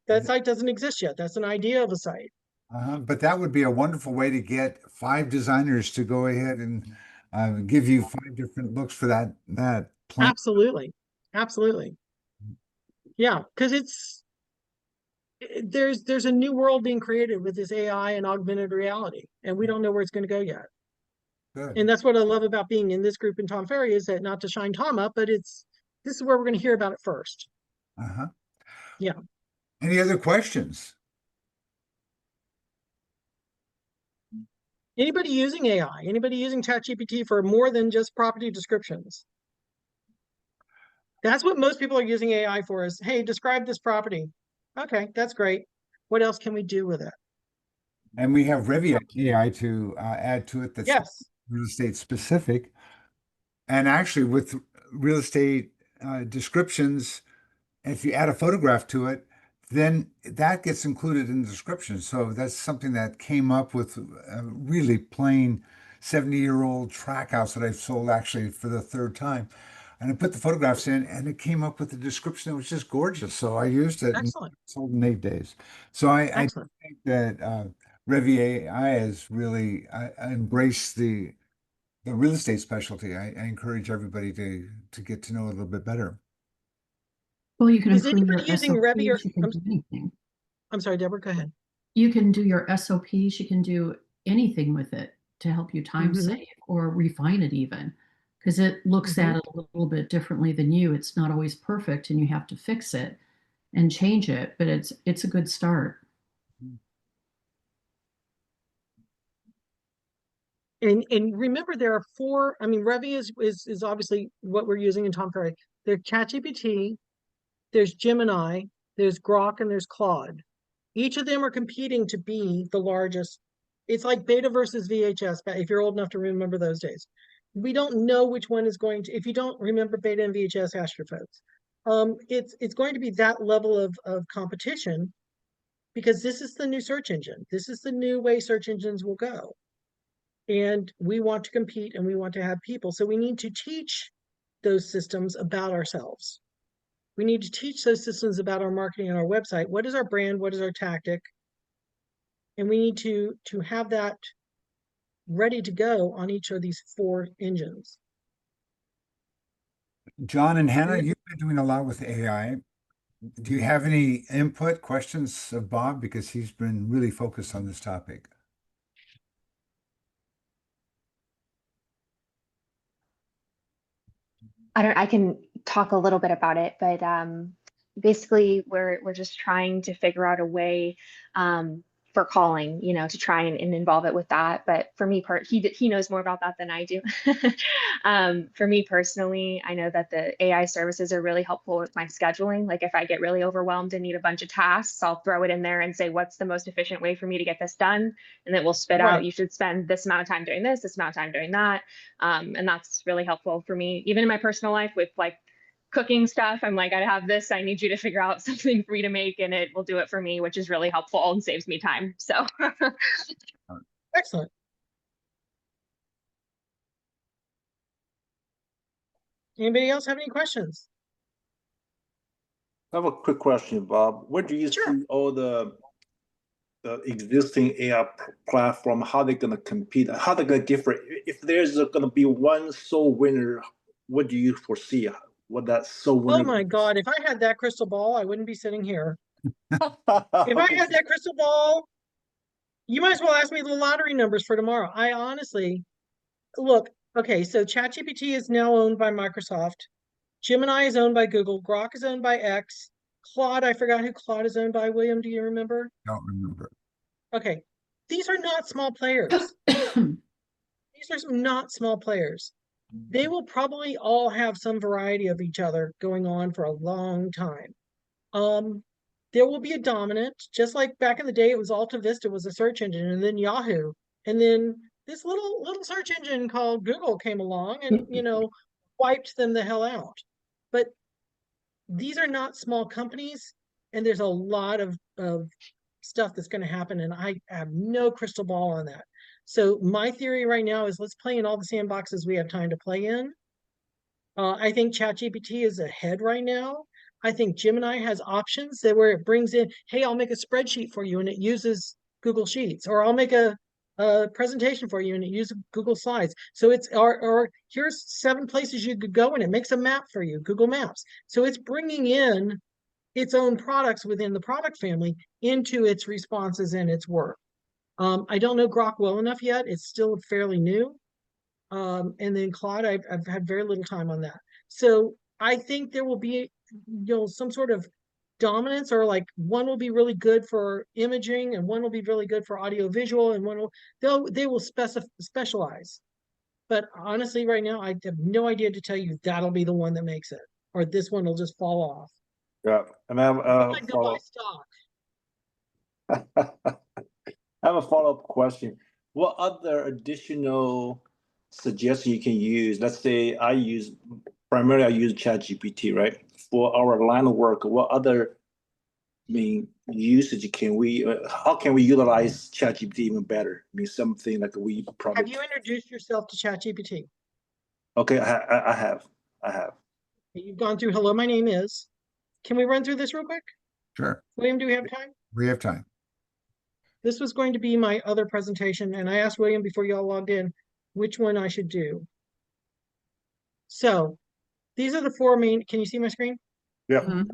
That site doesn't exist yet. That's an idea of a site. but that would be a wonderful way to get 5 designers to go ahead and give you 5 different looks for that plan. Absolutely. Absolutely. Yeah, because there's a new world being created with this AI and augmented reality, and we don't know where it's going to go yet. Good. And that's what I love about being in this group in Tom Ferry, is that, not to shine Tom up, but this is where we're going to hear about it first. Uh-huh. Yeah. Any other questions? Anybody using AI? Anybody using ChatGPT for more than just property descriptions? That's what most people are using AI for, is, hey, describe this property. Okay, that's great. What else can we do with it? And we have Revit AI to add to it that's Yes. real estate specific. And actually, with real estate descriptions, if you add a photograph to it, then that gets included in the description. So that's something that came up with a really plain 70-year-old track house that I've sold actually for the third time. And I put the photographs in and it came up with a description that was just gorgeous. So I used it and Excellent. sold in 8 days. So I Excellent. think that Revit AI has really embraced the real estate specialty. I encourage everybody to get to know a little bit better. Well, you can Is improve your anybody using Revit or SOPs. You can do anything. I'm sorry, Deborah, go ahead. You can do your SOPs. You can do anything with it to help you time Mhm. save or refine it even, because it looks at it a little bit differently than you. It's not always perfect, and you have to fix it and change it, but it's a good start. And remember, there are 4. I mean, Revit is obviously what we're using in Tom Ferry. There's ChatGPT, there's Gemini, there's Grok, and there's Claude. Each of them are competing to be the largest. It's like beta versus VHS, but if you're old enough to remember those days. We don't know which one is going to, if you don't remember beta and VHS, ask your folks. It's going to be that level of competition, because this is the new search engine. This is the new way search engines will go. And we want to compete and we want to have people. So we need to teach those systems about ourselves. We need to teach those systems about our marketing and our website. What is our brand? What is our tactic? And we need to have that ready to go on each of these 4 engines. John and Hannah, you've been doing a lot with AI. Do you have any input, questions of Bob? Because he's been really focused on this topic. I can talk a little bit about it, but basically we're just trying to figure out a way for calling, to try and involve it with that. But for me, he knows more about that than I do. For me personally, I know that the AI services are really helpful with my scheduling. Like if I get really overwhelmed and need a bunch of tasks, I'll throw it in there and say, what's the most efficient way for me to get this done? And it will spit Right. out, you should spend this amount of time doing this amount of time doing that. And that's really helpful for me, even in my personal life with like cooking stuff. I'm like, I have this, I need you to figure out something for me to make, and it will do it for me, which is really helpful and saves me time. So Excellent. Anybody else have any questions? I have a quick question, Bob. Where do you Sure. see all the existing AI platform? How they're going to compete? How they're going to differ? If there's going to be one sole winner, what do you foresee? What that sole winner? Oh my God, if I had that crystal ball, I wouldn't be sitting here. If I had that crystal ball, you might as well ask me the lottery numbers for tomorrow. I honestly, look, okay, so ChatGPT is now owned by Microsoft. Gemini is owned by Google. Grok is owned by X. Claude, I forgot who Claude is owned by. William, do you remember? Don't remember. Okay, these are not small players. These are not small players. They will probably all have some variety of each other going on for a long time. There will be a dominant, just like back in the day, it was Alta Vista was a search engine, and then Yahoo, and then this little search engine called Google came along and wiped them the hell out. But these are not small companies, and there's a lot of stuff that's going to happen, and I have no crystal ball on that. So my theory right now is let's play in all the sandboxes we have time to play in. I think ChatGPT is ahead right now. I think Gemini has options that where it brings in, hey, I'll make a spreadsheet for you and it uses Google Sheets, or I'll make a presentation for you and it uses Google Slides. So it's or here's 7 places you could go and it makes a map for you, Google Maps. So it's bringing in its own products within the product family into its responses and its work. I don't know Grok well enough yet. It's still fairly new. And then Claude, I've had very little time on that. So I think there will be, some sort of dominance, or like one will be really good for imaging and one will be really good for audio visual, and they will specialize. But honestly, right now, I have no idea to tell you that'll be the one that makes it, or this one will just fall off. Yeah, and I have Like go buy stock. I have a follow-up question. What other additional suggestions you can use? Let's say I use ChatGPT, right? For our line of work, what other usage can we? How can we utilize ChatGPT even better? Something like we probably. Have you introduced yourself to ChatGPT? Okay, I have. You've gone through. Hello, my name is. Can we run through this real quick? Sure. William, do we have time? We have time. This was going to be my other presentation, and I asked William before y'all logged in which one I should do. So these are the 4 main. Can you see my screen? Yeah. Okay.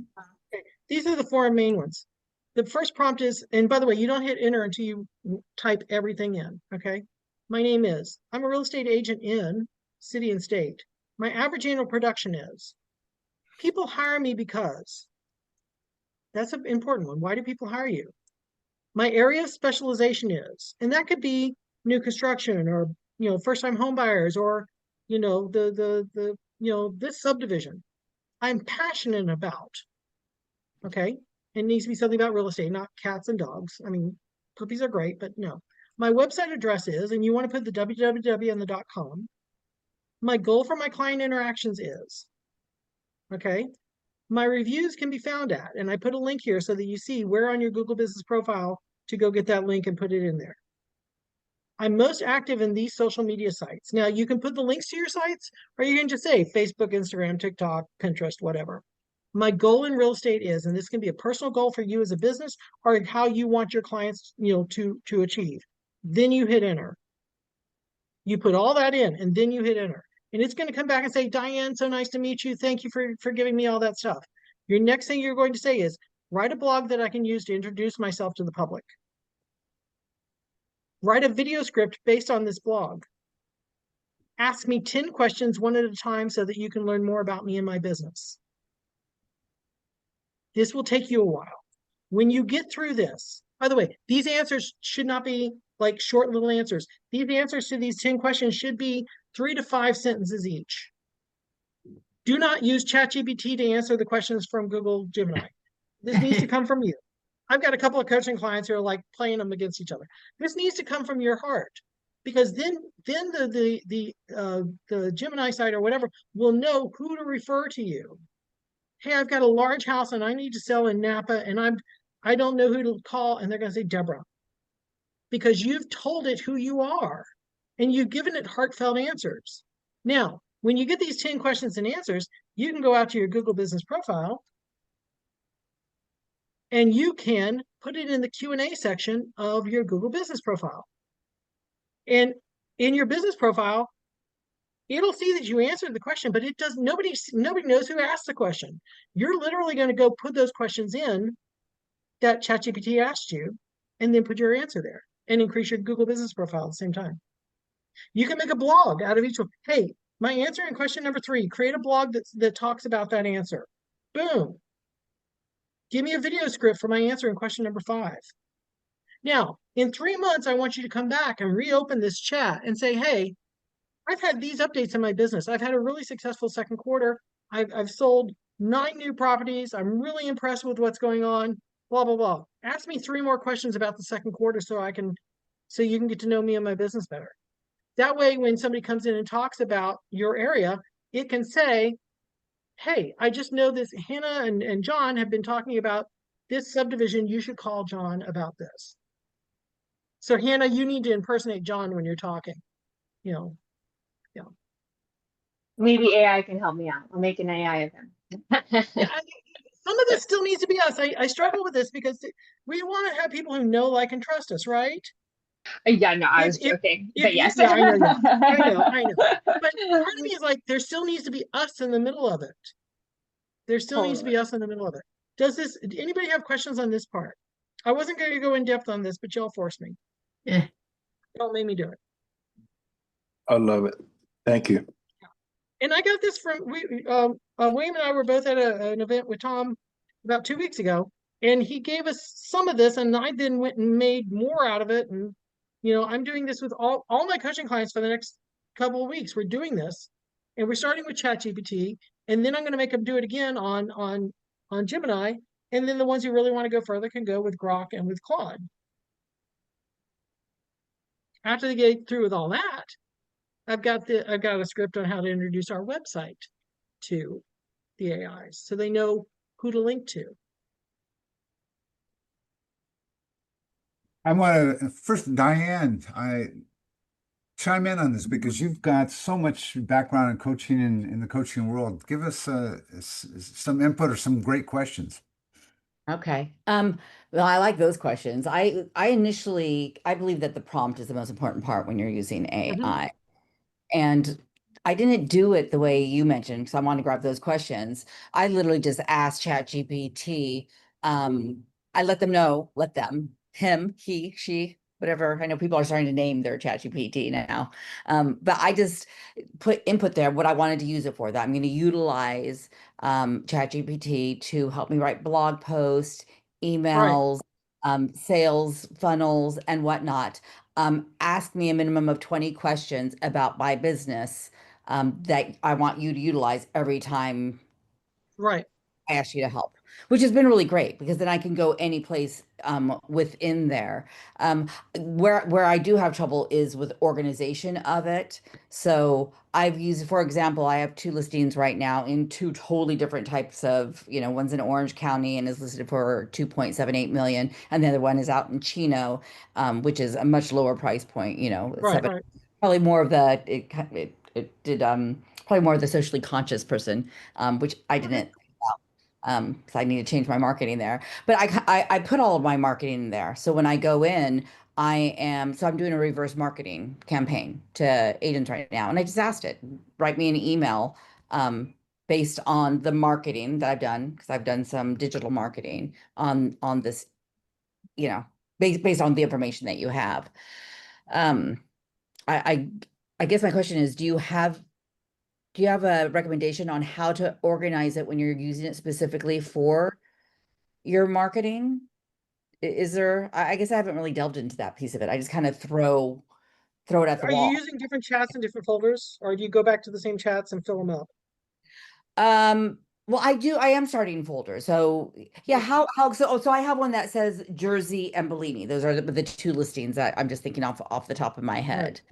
These are the 4 main ones. The first prompt is, and by the way, you don't hit enter until you type everything in, okay? My name is, I'm a real estate agent in city and state. My average annual production is, people hire me because, that's an important one. Why do people hire you? My area of specialization is, and that could be new construction, or first time home buyers, or this subdivision I'm passionate about. Okay, it needs to be something about real estate, not cats and dogs. I mean, puppies are great, but no. My website address is, and you want to put the www and the .com. My goal for my client interactions is, okay, my reviews can be found at, and I put a link here so that you see where on your Google Business profile to go get that link and put it in there. I'm most active in these social media sites. Now you can put the links to your sites, or you can just say Facebook, Instagram, TikTok, Pinterest, whatever. my goal in real estate is, and this can be a personal goal for you as a business or how you want your clients, to achieve. Then you hit enter. You put all that in and then you hit enter. And it's going to come back and say, Diane, so nice to meet you. Thank you for giving me all that stuff. Your next thing you're going to say is, write a blog that I can use to introduce myself to the public. Write a video script based on this blog. Ask me 10 questions one at a time so that you can learn more about me and my business. This will take you a while. When you get through this, by the way, these answers should not be like short little answers. These answers to these 10 questions should be 3 to 5 sentences each. Do not use ChatGPT to answer the questions from Google Gemini. This needs to come from you. I've got a couple of coaching clients who are like playing them against each other. This needs to come from your heart, because then the Gemini site or whatever will know who to refer to you. Hey, I've got a large house and I need to sell in Napa, and I don't know who to call, and they're going to say Deborah, because you've told it who you are and you've given it heartfelt answers. Now, when you get these 10 questions and answers, you can go out to your Google Business Profile and you can put it in the Q&A section of your Google Business Profile. And in your business profile, it'll see that you answered the question, but it does. Nobody knows who asked the question. You're literally going to go put those questions in that ChatGPT asked you, and then put your answer there and increase your Google Business Profile at the same time. You can make a blog out of each one. Hey, my answer in question number 3, create a blog that talks about that answer. Boom. Give me a video script for my answer in question number 5. Now, in 3 months, I want you to come back and reopen this chat and say, hey, I've had these updates in my business. I've had a really successful second quarter. I've sold 9 new properties. I'm really impressed with what's going on, blah, blah, blah. Ask me 3 more questions about the second quarter so you can get to know me and my business better. That way, when somebody comes in and talks about your area, it can say, hey, I just know this, Hannah and John have been talking about this subdivision. You should call John about this. So Hannah, you need to impersonate John when you're talking, Yeah. Maybe AI can help me out. I'll make an AI of him. Some of this still needs to be us. I struggle with this because we want to have people who know, like, and trust us, right? Yeah, no, I was joking, but yes. Yeah, I know. But part of me is like, there still needs to be us in the middle of it. There still needs to be us in the middle of it. Does anybody have questions on this part? I wasn't going to go in depth on this, but y'all forced me. Yeah. Don't make me do it. I love it. Thank you. And I got this from William and I were both at an event with Tom about 2 weeks ago, and he gave us some of this, and I then went and made more out of it. And I'm doing this with all my coaching clients for the next couple of weeks. We're doing this, and we're starting with ChatGPT, and then I'm going to make them do it again on Gemini, and then the ones who really want to go further can go with Grok and with Claude. After they get through with all that, I've got a script on how to introduce our website to the AIs so they know who to link to. I want to first, Diane, I chime in on this because you've got so much background in coaching in the coaching world. Give us some input or some great questions. Okay. Well, I like those questions. I believe that the prompt is the most important part when you're using AI. And I didn't do it the way you mentioned because I wanted to grab those questions. I literally just asked ChatGPT. I let them, him, he, she, whatever. I know people are starting to name their ChatGPT now. But I just put input there what I wanted to use it for. That I'm going to utilize ChatGPT to help me write blog posts, emails, sales funnels, and whatnot. Ask me a minimum of 20 questions about my business that I want you to utilize every time Right. I ask you to help, which has been really great because then I can go any place within there. Where I do have trouble is with organization of it. So I've used, for example, I have 2 listings right now in 2 totally different types of, one's in Orange County and is listed for 2.78 million, and the other one is out in Chino, which is a much lower price point. Probably more of the probably more of the socially conscious person, which I didn't. because I need to change my marketing there. But I put all of my marketing in there. So when I go in, I'm doing a reverse marketing campaign to agents right now. And I just asked it, write me an email based on the marketing that I've done, because I've done some digital marketing on this, based on the information that you have. I guess my question is, do you have a recommendation on how to organize it when you're using it specifically for your marketing? Is there, I guess I haven't really delved into that piece of it. I just kind of throw it at the Are you wall. using different chats in different folders, or do you go back to the same chats and fill them up? Well, I am starting folders. So yeah, so I have one that says Jersey and Bellini. Those are the two listings that I'm just thinking off the top of my head.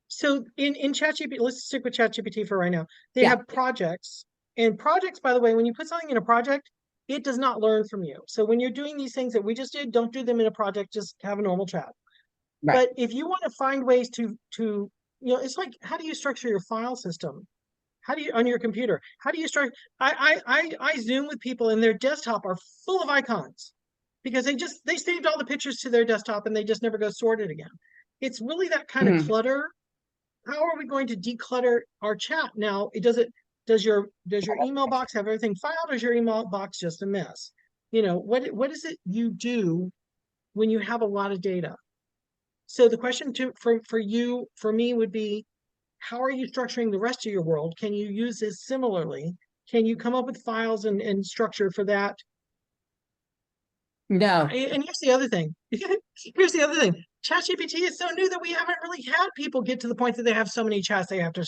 So in ChatGPT, let's stick with ChatGPT for right now. They Yeah. have projects, and projects, by the way, when you put something in a project, it does not learn from you. So when you're doing these things that we just did, don't do them in a project, just have a normal chat. Right. But if you want to find ways to it's like, how do you structure your file system? How do you on your computer? How do you structure? I Zoom with people and their desktop are full of icons because they saved all the pictures to their desktop and they just never go sorted again. It's really that kind of clutter. How are we going to declutter our chat now? Does your email box have everything filed, or is your email box just a mess? What is it you do when you have a lot of data? So the question for me would be, how are you structuring the rest of your world? Can you use this similarly? Can you come up with files and structure for that? No. And here's the other thing. Here's the other thing. ChatGPT is so new that we haven't really had people get to the point that they have so many chats they have to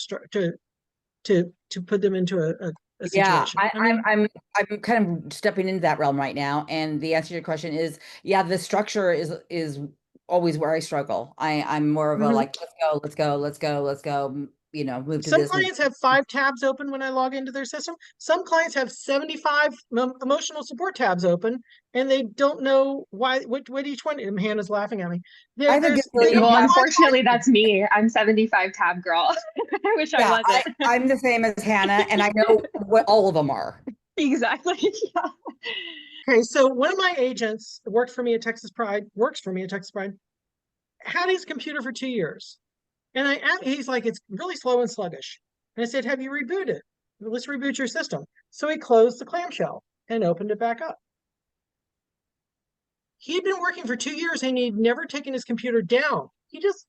put them into a situation. Yeah, I'm kind of stepping into that realm right now. And the answer to your question is, yeah, the structure is always where I struggle. I'm more of a like, let's go, move to Some this. clients have 5 tabs open when I log into their system. Some clients have 75 emotional support tabs open, and they don't know what each one. And Hannah's laughing at me. I think well, unfortunately, that's me. I'm 75 tab girl. I wish I wasn't. I'm the same as Hannah, and I know what all of them are. Exactly. Yeah. Okay, so one of my agents works for me at Texas Pride, had his computer for 2 years. And he's like, it's really slow and sluggish. And I said, have you rebooted? Well, let's reboot your system. So he closed the clamshell and opened it back up. He'd been working for 2 years and he'd never taken his computer down. He just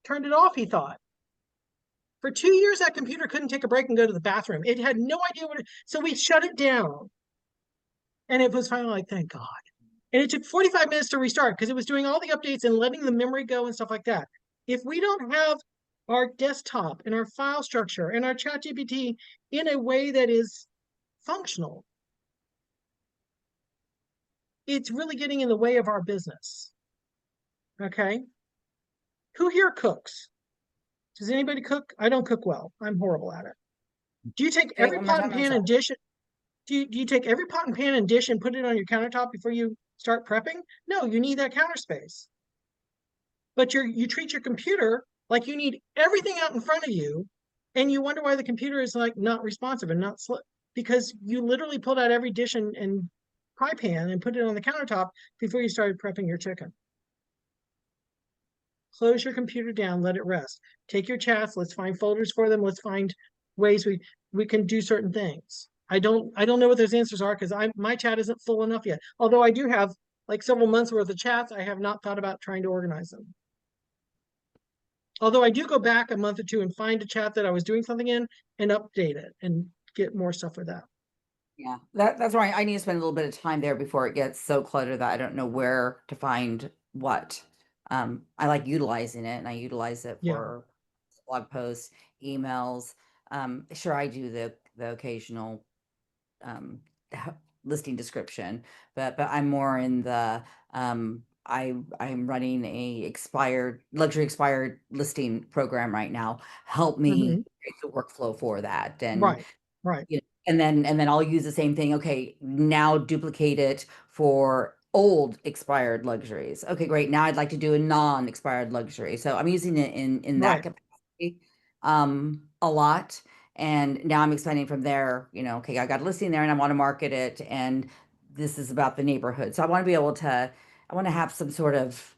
turned it off, he thought. For 2 years, that computer couldn't take a break and go to the bathroom. It had no idea so we shut it down. And it was finally like, thank God. And it took 45 minutes to restart because it was doing all the updates and letting the memory go and stuff like that. If we don't have our desktop and our file structure and our ChatGPT in a way that is functional, it's really getting in the way of our business. Okay? Who here cooks? Does anybody cook? I don't cook well. I'm horrible at it. Do you take every pot and pan and dish? Do you take every pot and pan and dish and put it on your countertop before you start prepping? No, you need that counter space. But you treat your computer like you need everything out in front of you, and you wonder why the computer is like not responsive and not slow, because you literally pulled out every dish and pie pan and put it on the countertop before you started prepping your chicken. Close your computer down, let it rest. Take your chats, let's find folders for them, let's find ways we can do certain things. I don't know what those answers are because my chat isn't full enough yet. Although I do have like several months worth of chats, I have not thought about trying to organize them. Although I do go back a month or two and find a chat that I was doing something in and update it and get more stuff with that. Yeah, that's right. I need to spend a little bit of time there before it gets so cluttered that I don't know where to find what. I like utilizing it, and I utilize it for blog posts, emails. Sure, I do the occasional listing description, but I'm more in the I'm running a luxury expired listing program right now. Help me create the workflow for that, and right. And then I'll use the same thing. Okay, now duplicate it for old expired luxuries. Okay, great. Now I'd like to do a non-expired luxury. So I'm using it in that capacity a lot. And now I'm expanding from there, you know, okay, I got a listing there and I want to market it. And this is about the neighborhood. So I want to be able to, I want to have some sort of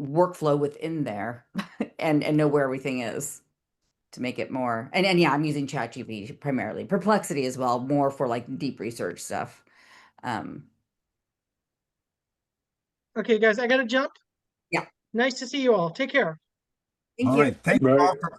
workflow within there and know where everything is to make it more. And yeah, I'm using ChatGPT primarily, Perplexity as well, more for like deep research stuff. Okay, guys, I gotta jump. Yeah. Nice to see you all. Take care. Thank All you. right. Thank you Right. all for